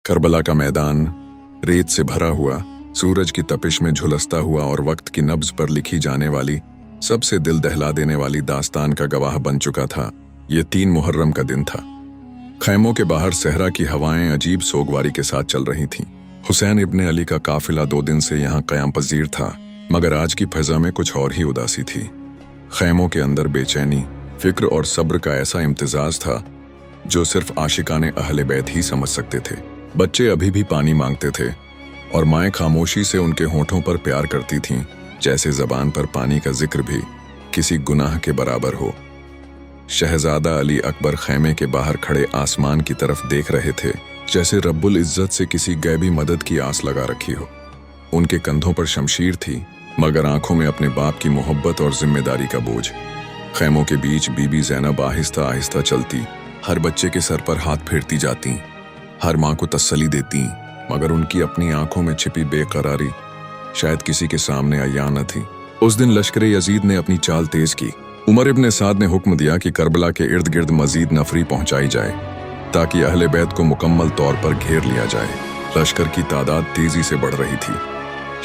Karbala का मैदान रेत से भरा हुआ, सूरज की तपिश में झुलसता हुआ और वक्त की नब्ज पर लिखी जाने वाली सबसे दिल दहला देने वाली दास्तान का गवाह बन चुका था। ये 3 मुहर्रम का दिन था। खैमों के बाहर सहरा की हवाएं अजीब सोगवारी के साथ चल रही थीं। हुसैन इब्ने अली का काफिला 2 दिन से यहाँ क़याम पजीर था, मगर आज की फजा में कुछ और ही उदासी थी। खैमों के अंदर बेचैनी, फिक्र और सब्र का ऐसा इम्तिजाज था जो सिर्फ आशिकाने अहले बैत ही समझ सकते थे। बच्चे अभी भी पानी मांगते थे और माएँ खामोशी से उनके होठों पर प्यार करती थीं, जैसे ज़बान पर पानी का जिक्र भी किसी गुनाह के बराबर हो। शहजादा अली अकबर खैमे के बाहर खड़े आसमान की तरफ देख रहे थे, जैसे रब्बुल इज्जत से किसी गैबी मदद की आस लगा रखी हो। उनके कंधों पर शमशीर थी, मगर आंखों में अपने बाप की मोहब्बत और जिम्मेदारी का बोझ। खैमों के बीच बीबी ज़ैनब आहिस्ता आहिस्ता चलती, हर बच्चे के सर पर हाथ फेरती जाती, हर माँ को तसल्ली देती, मगर उनकी अपनी आंखों में छिपी बेकरारी शायद किसी के सामने अय्यां न थी। उस दिन लश्कर यजीद ने अपनी चाल तेज की। उमर इब्ने साद ने हुक्म दिया कि करबला के इर्द गिर्द मजीद नफरी पहुंचाई जाए ताकि अहले बैत को मुकम्मल तौर पर घेर लिया जाए। लश्कर की तादाद तेजी से बढ़ रही थी।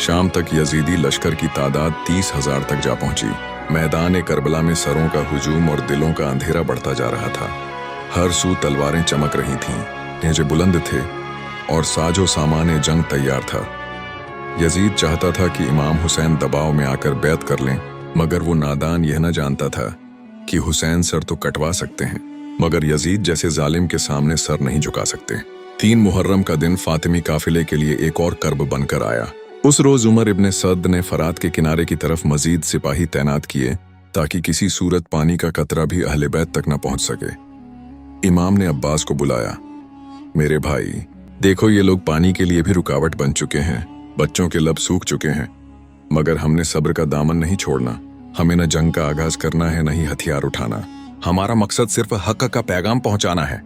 शाम तक यजीदी लश्कर की तादाद 30,000 तक जा पहुंची। मैदान करबला में सरों का हुजूम और दिलों का अंधेरा बढ़ता जा रहा था। हर सू तलवारें चमक रही थीं, नेज़े बुलंद थे और साजो सामान जंग तैयार था। यजीद चाहता था कि इमाम हुसैन दबाव में आकर बैत कर लें, मगर वो नादान यह न जानता था कि हुसैन सर तो कटवा सकते हैं, मगर यजीद जैसे जालिम के सामने सर नहीं झुका सकते। 3 मुहर्रम का दिन फातिमी काफिले के लिए एक और कर्ब बनकर आया। उस रोज उमर इब्ने सद ने फरात के किनारे की तरफ मजीद सिपाही तैनात किए ताकि किसी सूरत पानी का कतरा भी अहले बैत तक न पहुंच सके। इमाम ने अब्बास को बुलाया। मेरे भाई, देखो ये लोग पानी के लिए भी रुकावट बन चुके हैं, बच्चों के लब सूख चुके हैं, मगर हमने सब्र का दामन नहीं छोड़ना। हमें न जंग का आगाज करना है, न ही हथियार उठाना। हमारा मकसद सिर्फ हक का पैगाम पहुंचाना है।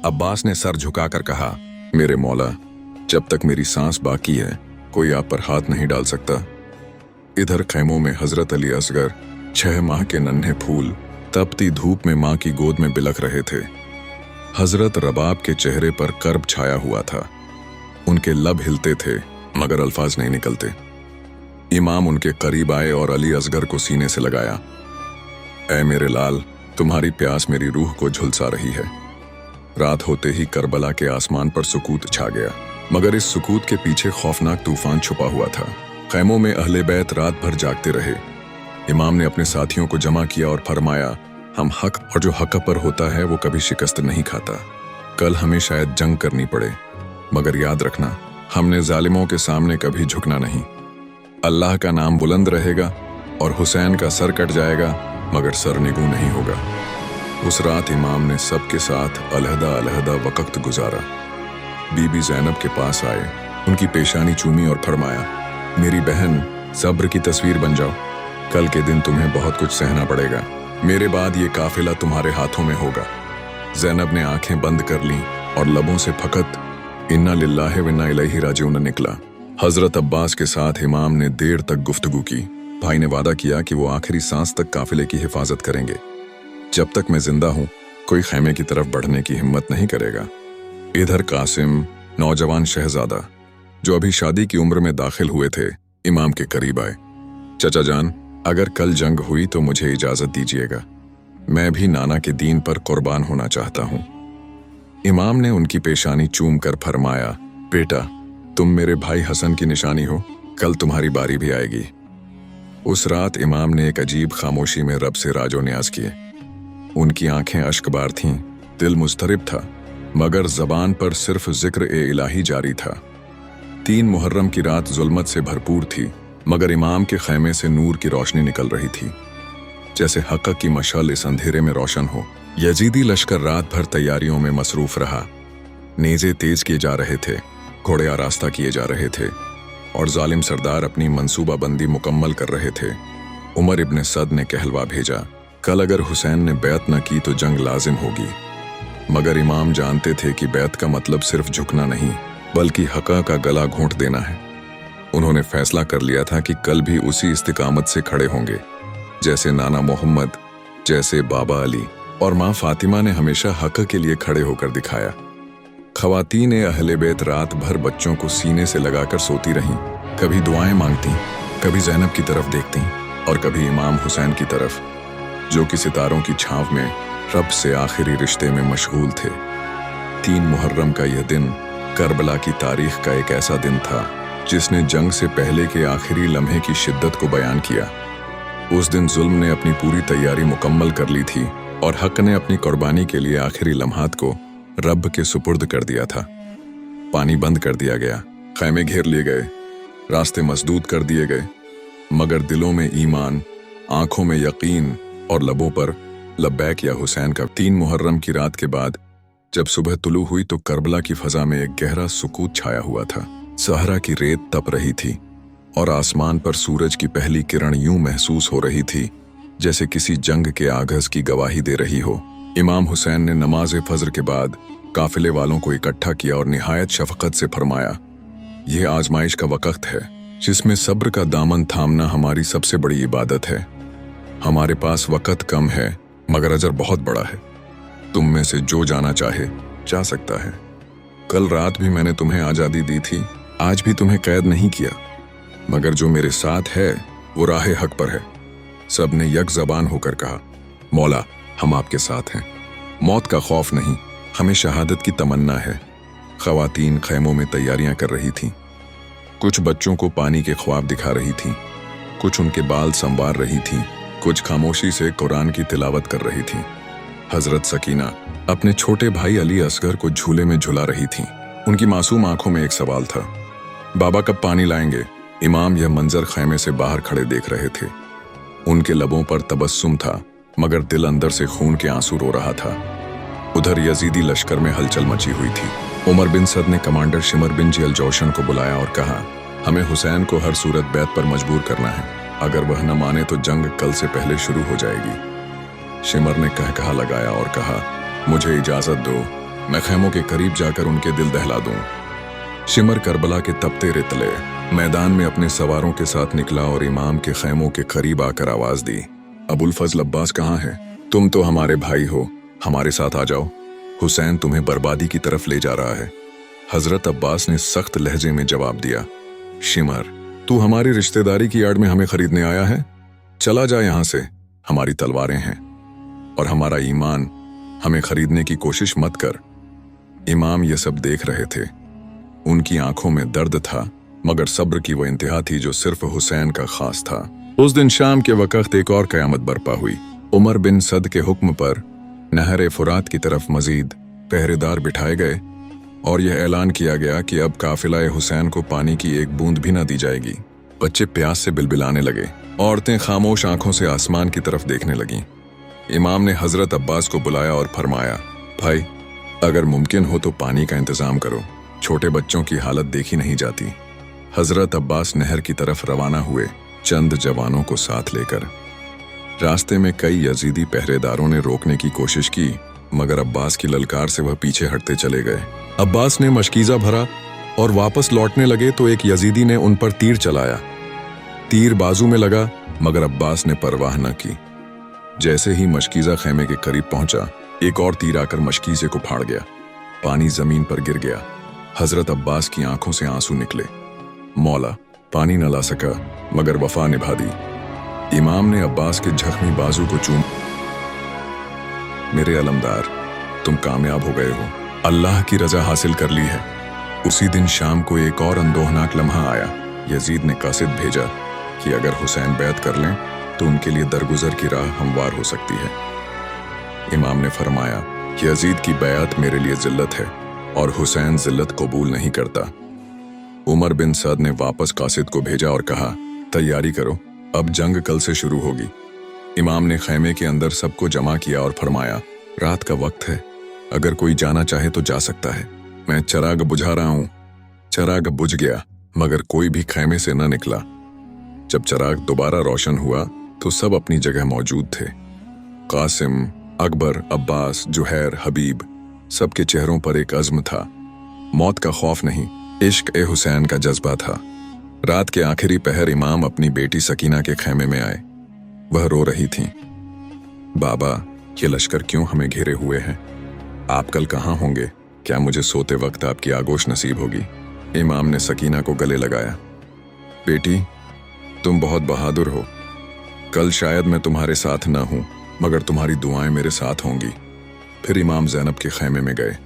अब्बास ने सर झुकाकर कहा, मेरे मौला, जब तक मेरी सांस बाकी है कोई आप पर हाथ नहीं डाल सकता। इधर खैमों में हजरत अली असगर 6 माह के नन्हे फूल तपती धूप में मां की गोद में बिलख रहे थे। हजरत रबाब के चेहरे पर कर्ब छाया हुआ था। उनके लब हिलते थे, मगर अल्फाज नहीं निकलते। इमाम उनके करीब आए और अली असगर को सीने से लगाया। ऐ मेरे लाल, तुम्हारी प्यास मेरी रूह को झुलसा रही है। रात होते ही करबला के आसमान पर सुकूत छा गया, मगर इस सुकूत के पीछे खौफनाक तूफान छुपा हुआ था। खैमों में अहले बैत रात भर जागते रहे। इमाम ने अपने साथियों को जमा किया और फरमाया, हम हक और जो हक पर होता है वो कभी शिकस्त नहीं खाता। कल हमें शायद जंग करनी पड़े, मगर याद रखना, हमने जालिमों के सामने कभी झुकना नहीं। अल्लाह का नाम बुलंद रहेगा और हुसैन का सर कट जाएगा, मगर सर निगू नहीं होगा। उस रात इमाम ने सबके साथ अलहदा अलहदा वक्त गुजारा। बीबी ज़ैनब के पास आए, उनकी पेशानी चूमी और फरमाया, मेरी बहन, सब्र की तस्वीर बन जाओ। कल के दिन तुम्हें बहुत कुछ सहना पड़ेगा। मेरे बाद ये काफिला तुम्हारे हाथों में होगा। ज़ैनब ने आंखें बंद कर लीं और लबों से फकत इन्ना लिल्लाहि व इन्ना इलैहि राजिऊन निकला। हजरत अब्बास के साथ इमाम ने देर तक गुफ्तगू की। भाई ने वादा किया कि वो आखिरी सांस तक काफिले की हिफाजत करेंगे। जब तक मैं जिंदा हूं, कोई खैमे की तरफ बढ़ने की हिम्मत नहीं करेगा। इधर कासिम, नौजवान शहजादा, जो अभी शादी की उम्र में दाखिल हुए थे, इमाम के करीब आए। चचा जान, अगर कल जंग हुई तो मुझे इजाजत दीजिएगा। मैं भी नाना के दीन पर कुर्बान होना चाहता हूं। इमाम ने उनकी पेशानी चूम कर फरमाया, बेटा, तुम मेरे भाई हसन की निशानी हो, कल तुम्हारी बारी भी आएगी। उस रात इमाम ने एक अजीब खामोशी में रब से राजो न्याज किए। उनकी आंखें अश्कबार थीं, दिल मुस्तरिब था, मगर जबान पर सिर्फ जिक्र ए इलाही जारी था। 3 मुहर्रम की रात जुल्मत से भरपूर थी, मगर इमाम के खैमे से नूर की रोशनी निकल रही थी, जैसे हक़ की मशाल इस अंधेरे में रोशन हो। यजीदी लश्कर रात भर तैयारियों में मसरूफ रहा। नेज़े तेज किए जा रहे थे, घोड़े आरास्ता किए जा रहे थे और जालिम सरदार अपनी मंसूबाबंदी मुकम्मल कर रहे थे। उमर इब्ने सद ने कहलवा भेजा, कल अगर हुसैन ने बैत न की तो जंग लाजिम होगी। मगर इमाम जानते थे कि बैत का मतलब सिर्फ झुकना नहीं, बल्कि हक़ का गला घोंट देना है। उन्होंने फैसला कर लिया था कि कल भी उसी इस्तिकामत से खड़े होंगे, जैसे नाना मोहम्मद, जैसे बाबा अली और माँ फातिमा ने हमेशा हक़ के लिए खड़े होकर दिखाया। ख़वातीन अहले बैत रात भर बच्चों को सीने से लगाकर सोती रहीं, कभी दुआएं मांगती, कभी ज़ैनब की तरफ देखती और कभी इमाम हुसैन की तरफ, जो कि सितारों की छांव में रब से आखिरी रिश्ते में मशगूल थे। 3 मुहर्रम का यह दिन करबला की तारीख का एक ऐसा दिन था जिसने जंग से पहले के आखिरी लम्हे की शिद्दत को बयान किया। उस दिन जुल्म ने अपनी पूरी तैयारी मुकम्मल कर ली थी और हक ने अपनी कुर्बानी के लिए आखिरी लम्हात को रब के सुपुर्द कर दिया था। पानी बंद कर दिया गया, खैमे घेर लिए गए, रास्ते मसदूद कर दिए गए, मगर दिलों में ईमान, आंखों में यकीन और लबों पर लब्बैक या हुसैन का। 3 मुहर्रम की रात के बाद जब सुबह तुलू हुई तो करबला की फजा में एक गहरा सुकूत छाया हुआ था। सहरा की रेत तप रही थी और आसमान पर सूरज की पहली किरण यूं महसूस हो रही थी जैसे किसी जंग के आगाज की गवाही दे रही हो। इमाम हुसैन ने नमाज फजर के बाद काफिले वालों को इकट्ठा किया और निहायत शफकत से फरमाया, यह आजमाइश का वक्त है जिसमें सब्र का दामन थामना हमारी सबसे बड़ी इबादत है। हमारे पास वक्त कम है मगर अजर बहुत बड़ा है। तुम में से जो जाना चाहे जा सकता है। कल रात भी मैंने तुम्हें आज़ादी दी थी, आज भी तुम्हें कैद नहीं किया, मगर जो मेरे साथ है वो राह हक पर है। सब ने यक ज़बान होकर कहा, मौला हम आपके साथ हैं। मौत का खौफ नहीं, हमें शहादत की तमन्ना है। ख़वातीन खैमों में तैयारियां कर रही थीं। कुछ बच्चों को पानी के ख्वाब दिखा रही थीं, कुछ उनके बाल संवार रही थीं, कुछ खामोशी से कुरान की तिलावत कर रही थीं। हजरत सकीना अपने छोटे भाई अली असगर को झूले में झुला रही थीं। उनकी मासूम आंखों में एक सवाल था, बाबा कब पानी लाएंगे? इमाम यह मंजर खैमे से बाहर खड़े देख रहे थे। उनके लबों पर तबस्सुम था मगर दिल अंदर से खून के आंसू रो रहा था। उधर यजीदी लश्कर में हलचल मची हुई थी। उमर बिन सद ने कमांडर शिमर बिन जी अल जौशन को बुलाया और कहा, हमें हुसैन को हर सूरत बैत पर मजबूर करना है। अगर वह न माने तो जंग कल से पहले शुरू हो जाएगी। शिमर ने कहा लगाया और कहा, मुझे इजाजत दो, मैं खैमों के करीब जाकर उनके दिल दहला दूं। शिमर करबला के तपते रेतले मैदान में अपने सवारों के साथ निकला और इमाम के खैमों के करीब आकर आवाज दी, अबुल फजल अब्बास कहाँ है? तुम तो हमारे भाई हो, हमारे साथ आ जाओ। हुसैन तुम्हें बर्बादी की तरफ ले जा रहा है। हजरत अब्बास ने सख्त लहजे में जवाब दिया, शिमर तू हमारी रिश्तेदारी की आड़ में हमें खरीदने आया है? चला जा यहां से। हमारी तलवारें हैं और हमारा ईमान, हमें खरीदने की कोशिश मत कर। इमाम ये सब देख रहे थे। उनकी आंखों में दर्द था मगर सब्र की वो इंतहा थी जो सिर्फ हुसैन का खास था। उस दिन शाम के वक्त एक और कयामत बरपा हुई। उमर बिन सद के हुक्म पर नहर फुरात की तरफ मजीद पहरेदार बिठाए गए और यह ऐलान किया गया कि अब काफिला हुसैन को पानी की एक बूंद भी न दी जाएगी। बच्चे प्यास से बिलबिलाने लगे, औरतें खामोश आंखों से आसमान की तरफ देखने लगीं। इमाम ने हजरत अब्बास को बुलाया और फरमाया, भाई अगर मुमकिन हो तो पानी का इंतजाम करो, छोटे बच्चों की हालत देखी नहीं जाती। हजरत अब्बास नहर की तरफ रवाना हुए, चंद जवानों को साथ लेकर। रास्ते में कई यजीदी पहरेदारों ने रोकने की कोशिश की मगर अब्बास की ललकार से वह पीछे हटते चले गए। अब्बास ने मशकीज़ा भरा और वापस लौटने लगे तो एक यजीदी ने उन पर तीर चलाया। तीर बाजू में लगा मगर अब्बास ने परवाह न की। जैसे ही मशकीज़ा खैमे के करीब पहुंचा, एक और तीर आकर मशकीज़े को फाड़ गया। पानी जमीन पर गिर गया। हजरत अब्बास की आंखों से आंसू निकले। मौला पानी न ला सका मगर वफा निभा दी। इमाम ने अब्बास के जख्मी बाजू को चूम, मेरे अलमदार तुम कामयाब हो गए हो, अल्लाह की रजा हासिल कर ली है। उसी दिन शाम को एक और अंदोहनाक लम्हा आया। यजीद ने कासिद भेजा कि अगर हुसैन बैत कर लें तो उनके लिए दरगुजर की राह हमवार हो सकती है। इमाम ने फरमाया, यजीद की बैत मेरे लिए जिल्लत है और हुसैन जिल्लत कबूल नहीं करता। उमर बिन सद ने वापस कासिद को भेजा और कहा, तैयारी करो, अब जंग कल से शुरू होगी। इमाम ने खैमे के अंदर सबको जमा किया और फरमाया, रात का वक्त है, अगर कोई जाना चाहे तो जा सकता है। मैं चराग बुझा रहा हूं। चराग बुझ गया मगर कोई भी खैमे से न निकला। जब चराग दोबारा रोशन हुआ तो सब अपनी जगह मौजूद थे। कासिम, अकबर, अब्बास, जुहैर, हबीब, सबके चेहरों पर एक अज़्म था। मौत का खौफ नहीं, इश्क ए हुसैन का जज्बा था। रात के आखिरी पहर इमाम अपनी बेटी सकीना के खैमे में आए। वह रो रही थीं। बाबा, ये लश्कर क्यों हमें घेरे हुए हैं? आप कल कहाँ होंगे? क्या मुझे सोते वक्त आपकी आगोश नसीब होगी? इमाम ने सकीना को गले लगाया। बेटी, तुम बहुत बहादुर हो। कल शायद मैं तुम्हारे साथ न हूं, मगर तुम्हारी दुआएं मेरे साथ होंगी। फिर इमाम ज़ैनब के खैमे में गए।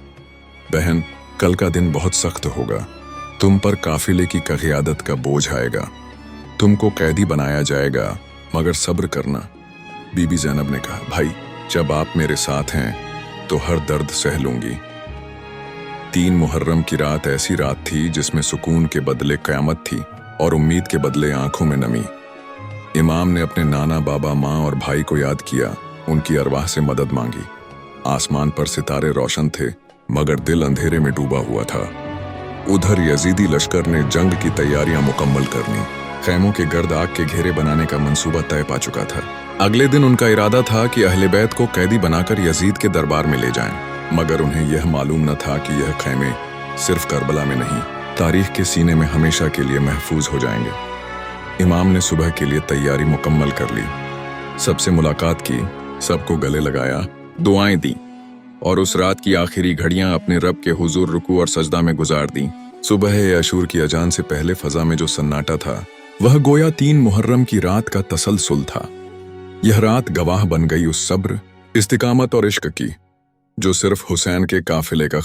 बहन, कल का दिन बहुत सख्त होगा। तुम पर काफिले की क़यादत का बोझ आएगा। तुमको कैदी बनाया जाएगा, मगर सब्र करना। बीबी ज़ैनब ने कहा, भाई, जब आप मेरे साथ हैं तो हर दर्द सह लूंगी। 3 मुहर्रम की रात ऐसी रात थी जिसमें सुकून के बदले क़यामत थी और उम्मीद के बदले आंखों में नमी। इमाम ने अपने नाना, बाबा, माँ और भाई को याद किया, उनकी अरवाह से मदद मांगी। आसमान पर सितारे रोशन थे, मगर दिल अंधेरे में डूबा हुआ था। उधर यजीदी लश्कर ने जंग की तैयारियां मुकम्मल कर लीं। खैमों के गर्द आग के घेरे बनाने का मंसूबा तय पा चुका था। अगले दिन उनका इरादा था कि अहले बैत को कैदी बनाकर यजीद के दरबार में ले जाएं, मगर उन्हें यह मालूम न था कि यह खैमे सिर्फ करबला में नहीं, तारीख के सीने में हमेशा के लिए महफूज हो जाएंगे। इमाम ने सुबह के लिए तैयारी मुकम्मल कर ली। सबसे मुलाकात की, सबको गले लगाया, दुआएं दी और उस रात की आखिरी घड़ियां अपने रब के हुजूर रुकू और सजदा में गुजार दी। सुबह अशूर की अजान से पहले फजा में जो सन्नाटा था, वह गोया 3 मुहर्रम की रात का तसलसल था। यह रात गवाह बन गई उस सब्र, इस्तिकामत और इश्क की जो सिर्फ हुसैन के काफिले का